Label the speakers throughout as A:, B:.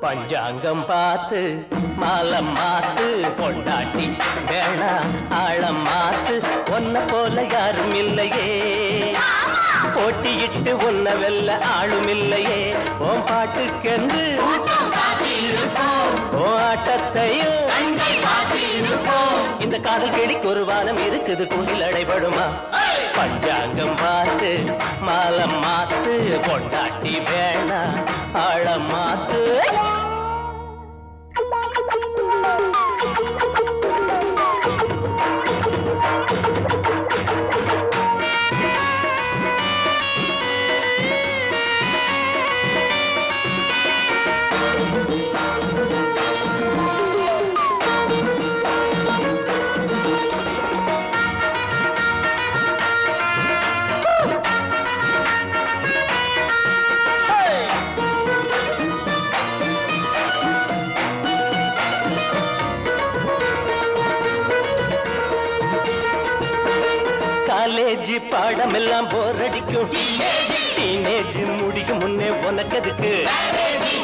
A: பஞ்சாங்கம் பார்த்து மாலம் மாத்து பொண்டாட்டி வேணா ஆழம் மாத்து ஒன்ன போல யாரும் இல்லையே போட்டியிட்டு ஒன்ன வெல்ல ஆளும் இல்லையே ஓம் பாட்டுக்கென்று ஓ ஆட்டத்தையும் இந்த காதல் கிளிக்கு ஒரு வானம் இருக்குது கூண்டில் அடைபடுமா பஞ்சாங்கம் பார்த்து மாலம் மாத்து பொண்டாட்டி வேணா ஆழம் மாத்து காலேஜ் பாடம் எல்லாம் போர் அடிக்கும் டீனேஜ் முடிக்கும் முன்னே உனக்கு எதுக்கு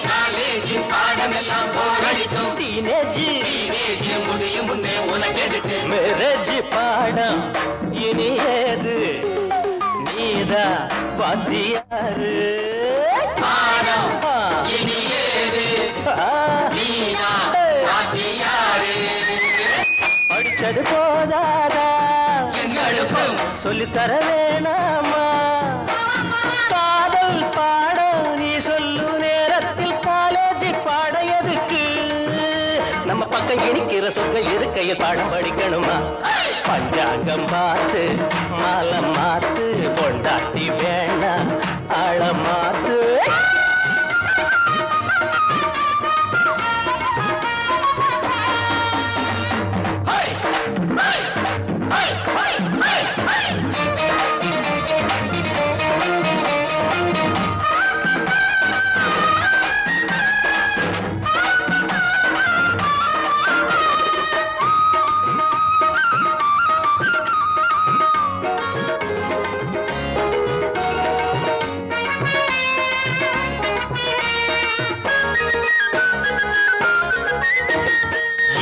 A: காலேஜ் பாடம் எல்லாம் போர் அடிக்கும் டீனேஜ் முடியும் முன்னே உனக்கு எதுக்கு மேரேஜ் பாடம் இனி ஏது நீதா பாத்தியாரு பாடம் இனி ஏது நீதா பாத்தியாரு படிச்சது போதாதா சொல்லித்தர வேணாமா காதல் பாடம் நீ சொல்லு நேரத்தில் காலேஜ் பாட எதுக்கு நம்ம பக்கம் இனிக்கிற சொற்க இருக்கையில் பாடம் படிக்கணுமா பஞ்சாங்கம் பார்த்து மாலம் மாத்து பொண்டாட்டி வேணா ஆழம் மாத்து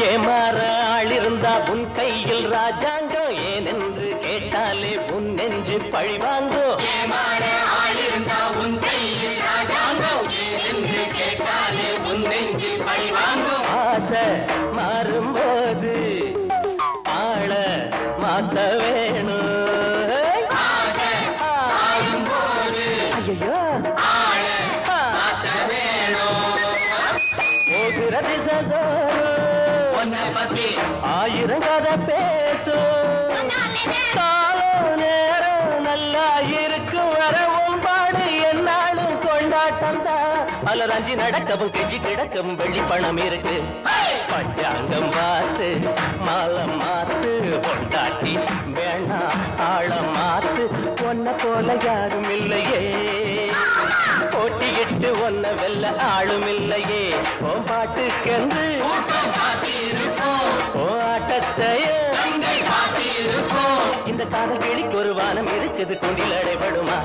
A: ஏமாற ஆளிருந்தா உன் கையில் ராஜாங்கம் ஏனென்று கேட்டாலே உன் நெஞ்சு பழிவாங்கோ ஏமாற ஆளிருந்தா உன் கையில் ராஜாங்கம் ஏனென்று கேட்டாலே உன் நெஞ்சு பழிவாங்கோ ஆசை மாறும்போது ஆள மாத்த வேணும் ஆசை மாறும்போது ஐயோ ஆள மாத்த வேணும் போகிற திசைதோறும் ஆயிரம் கதை பேசும் காலம் நேரம் நல்லா இருக்கும் வரவும் பாடு என்னாலும் கொண்டாட்டம் தான் பலரஞ்சி நடக்கவும் கெஞ்சி கிடக்கவும் வெள்ளி பணம் இருக்கு பஞ்சாங்கம் பார்த்து மாலம் மாத்து பொண்டாட்டி வேணா ஆழம் மாத்து ஒன்ன போல யாரும் இல்லையே போட்டியிட்டு ஒன்ன வெல்ல ஆளும் இல்லையே ஓம் பாட்டுக்கென்று ஓ ஆட்டத்தையும் இந்த காதல் கிளிக்கு ஒரு வானம் இருக்குது கூண்டில் அடைபடுமா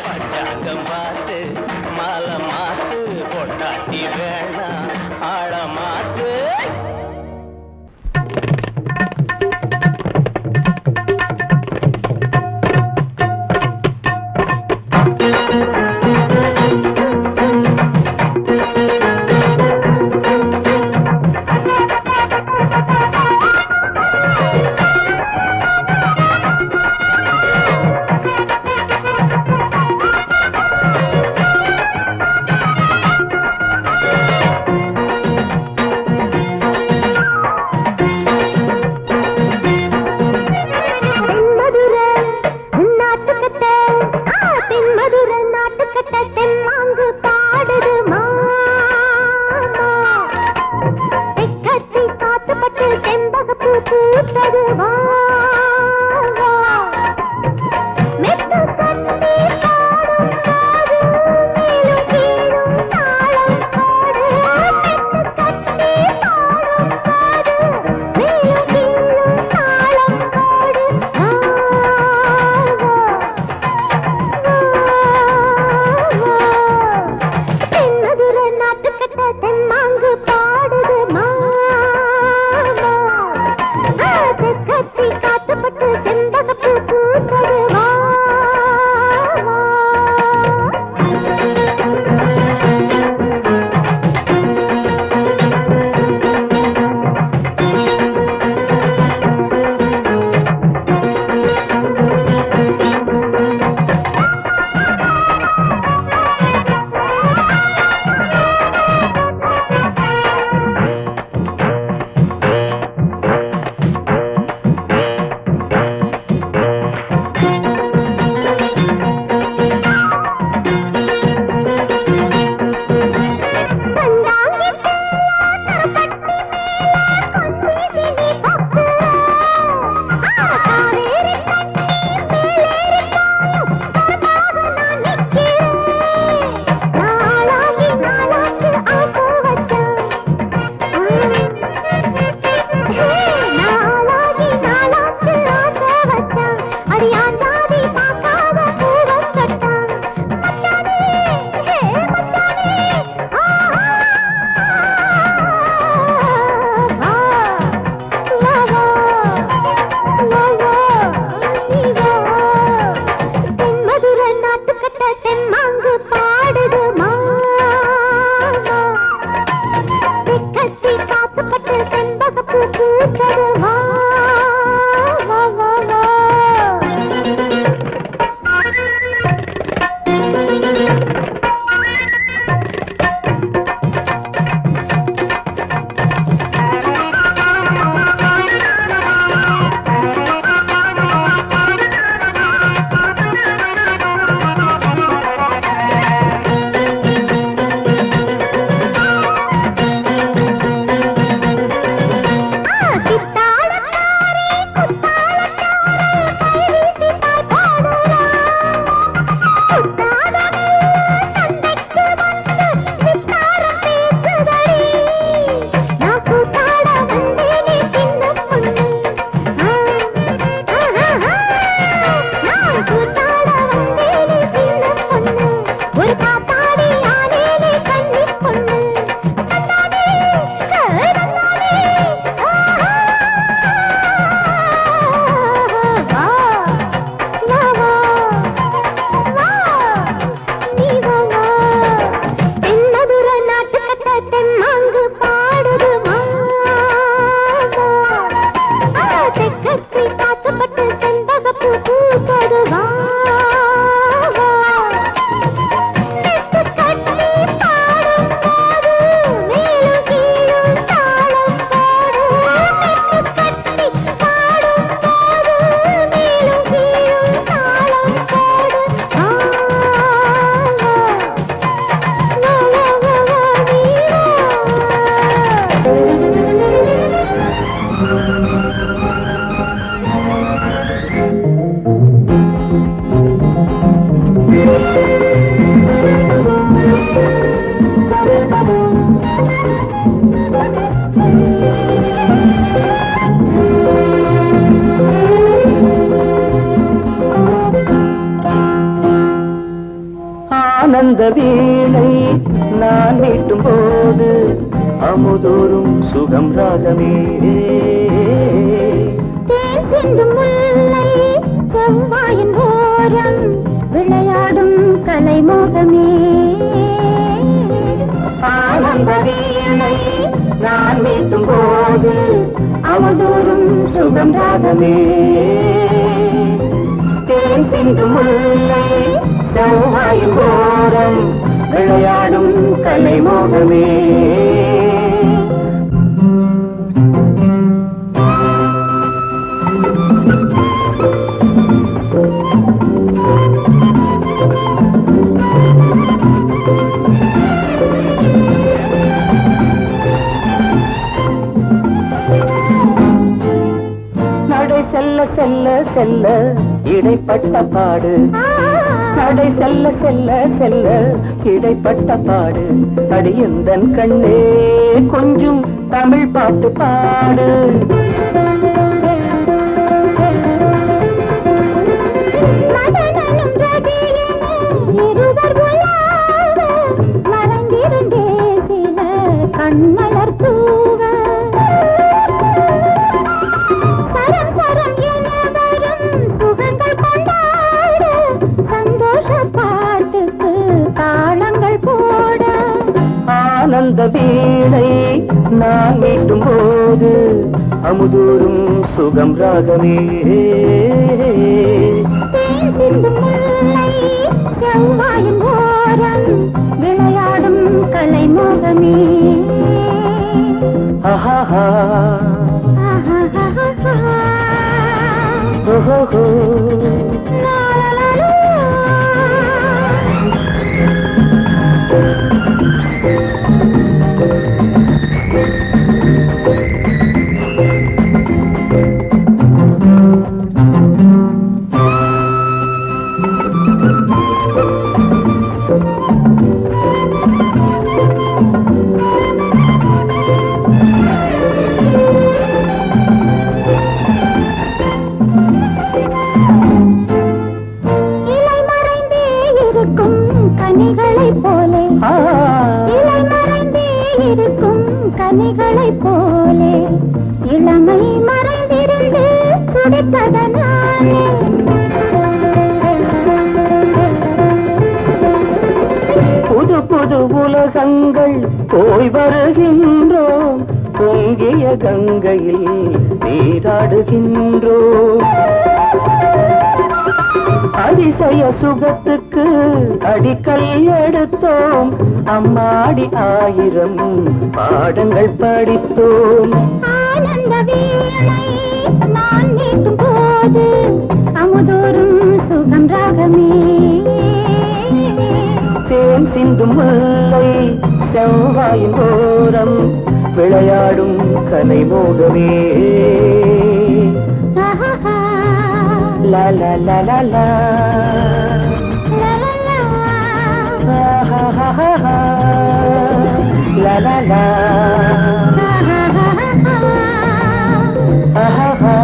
A: பஞ்சாங்கம் பார்த்து மாலம் மாத்து பொண்டாட்டி வேணா ஆழம் மாத்து ஆனந்த வீணை நான் மீட்டும் போது அமுதோறும் சுகம் ராகமே.
B: தேன் சிந்தும் முல்லை செவ்வாயின் ஓரம் விளையாடும் கலைமோகமே.
A: ஆனந்த வீணை நான் மீட்டும் போது அமுதோறும் சுகம் ராகமே. தேன் சிந்தும் முல்லை செவ்வாயின் ஓரம் விளையாடும் கலைமோகமே. நடை செல்ல செல்ல செல்ல இடைப்பட்ட பாடு, நடை செல்ல செல்ல செல்ல இடைப்பட்ட பாடு. அடியந்தன் கண்ணே கொஞ்சம் தமிழ் பாட்டு பாடு.
B: மறைந்திருந்தே சில கண்மலர் தூவ சரம் சரம் என வரும் சுகங்கள் கொண்டாட சந்தோஷ பாட்டுக்கு தாளங்கள் போட.
A: ஆனந்த வீணை நான் மீட்டும் போது அமுதூரும் சுகம் ராகமே.
B: தேன் சிந்தும் முல்லை செவ்வாயின் ஓரம் விளையாடும் கலைமோகமே.
A: ஆஹா ஓஹோ
B: கனிகளை போலே இளமை மறைந்திருந்து துடிப்பதனாலே.
A: புது புது உலகங்கள் போய் வருகின்றோம், பொங்கிய கங்கையில் நீராடுகின்றோம். அதிசய சுகத்துக்கு அடிக்கல் எடுத்தோம், அம்மாடி ஆயிரம் பாடங்கள் படித்தோம்.
B: ஆனந்த வீணை நான் மீட்டும் போது அமுதோறும் சுகம் ராகமே.
A: தேன் சிந்தும் முல்லை செவ்வாயின் ஓரம் விளையாடும் கலைமோகமே. La la la la la
B: la la la
A: ha ha ha ha la la la ha ha ha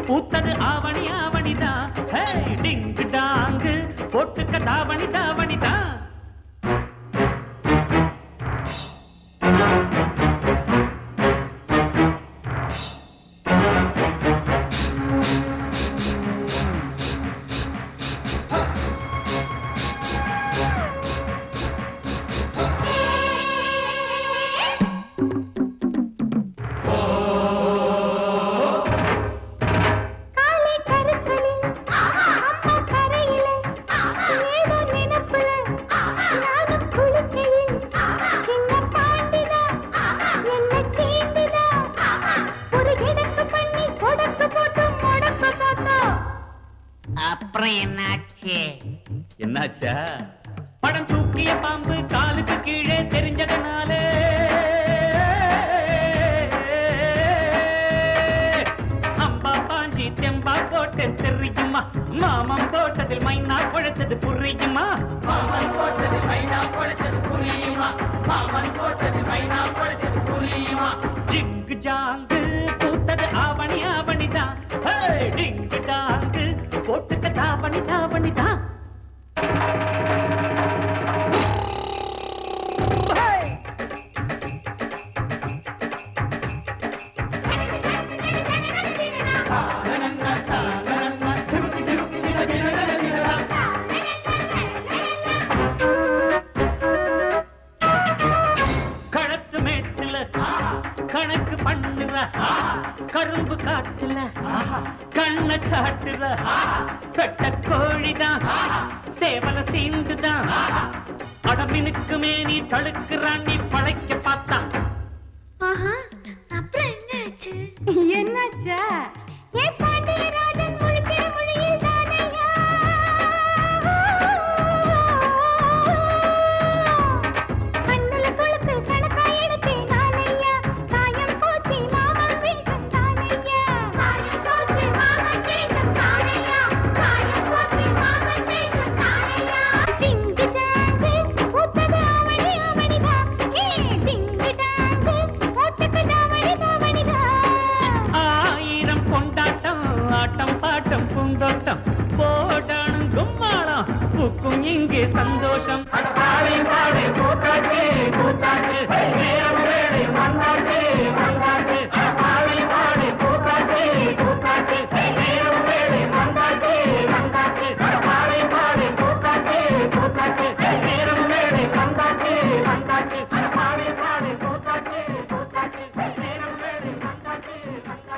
C: பூத்தது ஆவணி ஆவணிதா, ஹே டிங்கு டாங்கு போட்டுக்க தாவணி தாவணிதா. பெரிய பாம்பு காலுக்கு கீழே தெரிஞ்சதனாலே அம்பா பாஞ்சி தெம்பா போட்டு தெரியுமா மாமன் போட்டதில் மைனா குழைச்சது புரியுமா மாமன் போட்டதில் மைனா குழைச்சது புரியுமா மாமன் போட்டதில் மைனா குழைச்சது புரியுமா ஜிங்கு ஜாங்கு பூத்தது ஆவணி ஆவணிதான் டிங்கு ஜாங்கு போட்டுக்க தாவணி தாவணிதான் கணக்கு மேட்டுல கணக்கு பண்ணுற கரும்பு காட்டுல கண்ண காட்டுற பெட்ட கோழிதான் சேவல சீண்டுதான் அடமினுக்கு மேனி தடுக்கிறான் நீ பழைக்க பார்த்தா
B: அப்புறம் என்னாச்சு என்னாச்சா ஏ பாண்டியராஜன் முழிக்கிற மொழியில் தானையா கண்ணுல சுளுக்கு கணக்கா எடுத்தேன் நானையா சாயம் போச்சு மாமன் வேஷம் தானையா சாயம் போச்சு மாமன் வேஷம் தானையா சாயம் போச்சு மாமன் வேஷம் தானையா டிங்கு ஜாங்கு ஊத்தது ஆவணி ஆவணிதா ஏ டிங்கு ஜாங்கு ஊத்தது ஆவணி ஆவணிதா
C: ஆயிரம் கொண்டாட்டம் ஆட்டம் பாட்டம் பூந்தோட்டம் போடணும் கும்மாளம் பூக்கும் இங்கே சந்தோஷம் பாடி பாடி கூத்தாச்சு கூத்தாச்சு நேரம் வேலை வந்தாச்சு வந்தாச்சு பாடி பாடி கூத்தாச்சு கூத்தாச்சு நேரம் வேலை வந்தாச்சு வந்தாச்சு பாடி பாடி கூத்தாச்சு கூத்தாச்சு நேரம் வேலை வந்தாச்சு வந்தாச்சு